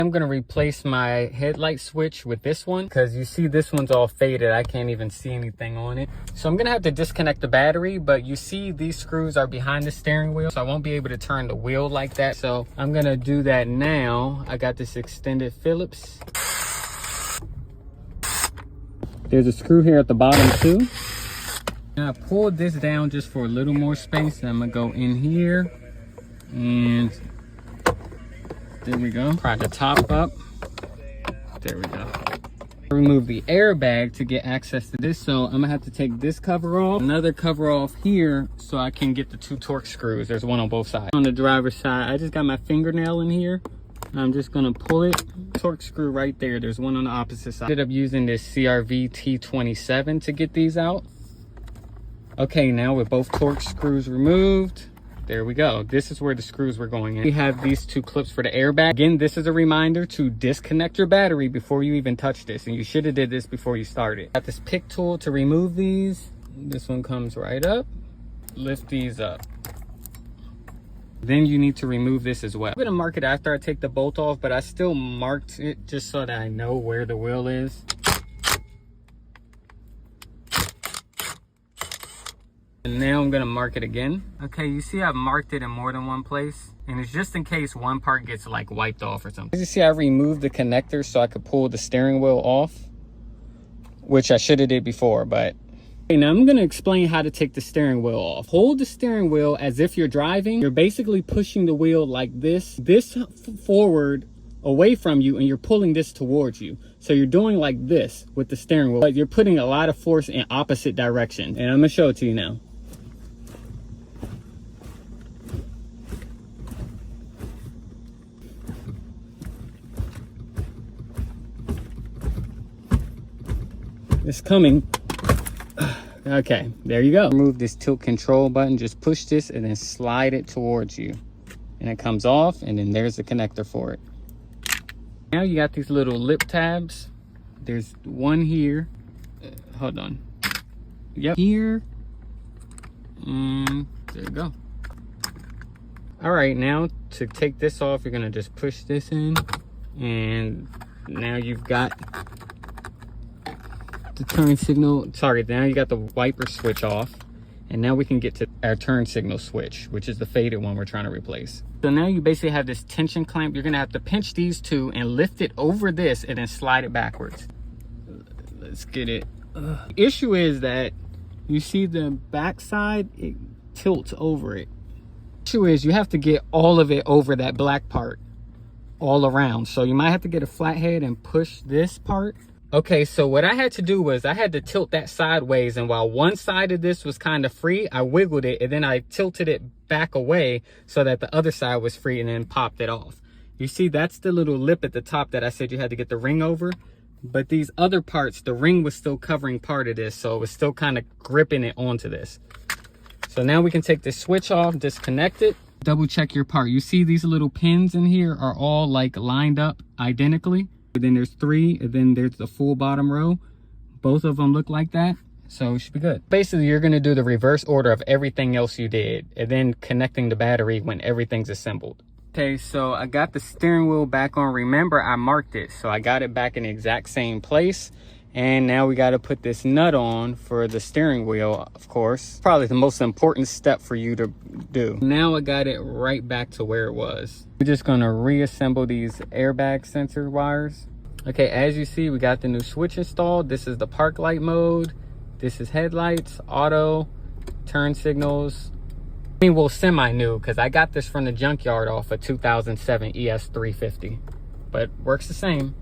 I'm gonna replace my headlight switch with this one because you see this one's all faded. I can't even see anything on it. So I'm gonna have to disconnect the battery, but you see these screws are behind the steering wheel, so I won't be able to turn the wheel like that. So I'm gonna do that now. I got this extended Phillips. There's a screw here at the bottom too. And I pulled this down just for a little more space. And I'm gonna go in here and there we go. Pry the top up. There we go. Remove the airbag to get access to this. So I'm gonna have to take this cover off, another cover off here so I can get the 2 Torx screws. There's one on both sides. On the driver's side, I just got my fingernail in here. I'm just gonna pull it. Torx screw right there. There's one on the opposite side. I ended up using this CRV T27 to get these out. Okay, now with both Torx screws removed, there we go. This is where the screws were going in. We have these 2 clips for the airbag. Again, this is a reminder to disconnect your battery before you even touch this. And you should have did this before you started. Got this pick tool to remove these. This one comes right up. Lift these up. Then you need to remove this as well. I'm gonna mark it after I take the bolt off, but I still marked it just so that I know where the wheel is. And now I'm gonna mark it again. Okay, you see I've marked it in more than one place, and it's just in case one part gets like wiped off or something. As you see, I removed the connector so I could pull the steering wheel off, which I should have did before, but. Okay, now I'm gonna explain how to take the steering wheel off. Hold the steering wheel as if you're driving. You're basically pushing the wheel like this forward away from you, and you're pulling this towards you. So you're doing like this with the steering wheel, but you're putting a lot of force in opposite direction. And I'm gonna show it to you now. It's coming. Okay, there you go. Remove this tilt control button, just push this and then slide it towards you. And it comes off, and then there's the connector for it. Now you got these little lip tabs. There's one here. Hold on. Yep, here. And there you go. All right, now to take this off, you're gonna just push this in. And now you've got the turn signal, sorry, now you got the wiper switch off, and now we can get to our turn signal switch, which is the faded one we're trying to replace. So now you basically have this tension clamp. You're gonna have to pinch these 2 and lift it over this and then slide it backwards. Let's get it. The issue is that you see the back side, it tilts over it. The issue is you have to get all of it over that black part all around. So you might have to get a flathead and push this part. Okay, so what I had to do was I had to tilt that sideways, and while one side of this was kind of free, I wiggled it and then I tilted it back away so that the other side was free and then popped it off. You see, that's the little lip at the top that I said you had to get the ring over, but these other parts, the ring was still covering part of this, so it was still kind of gripping it onto this. So now we can take this switch off, disconnect it, double check your part. You see these little pins in here are all like lined up identically. And then there's 3, and then there's the full bottom row. Both of them look like that, so it should be good. Basically, you're gonna do the reverse order of everything else you did, and then connecting the battery when everything's assembled. Okay, so I got the steering wheel back on. Remember, I marked it, so I got it back in the exact same place. And now we gotta put this nut on for the steering wheel, of course. Probably the most important step for you to do. Now I got it right back to where it was. We're just gonna reassemble these airbag sensor wires. Okay, as you see, we got the new switch installed. This is the park light mode. This is headlights, auto, turn signals. I mean, well, semi-new, because I got this from the junkyard off a 2007 ES350, but works the same.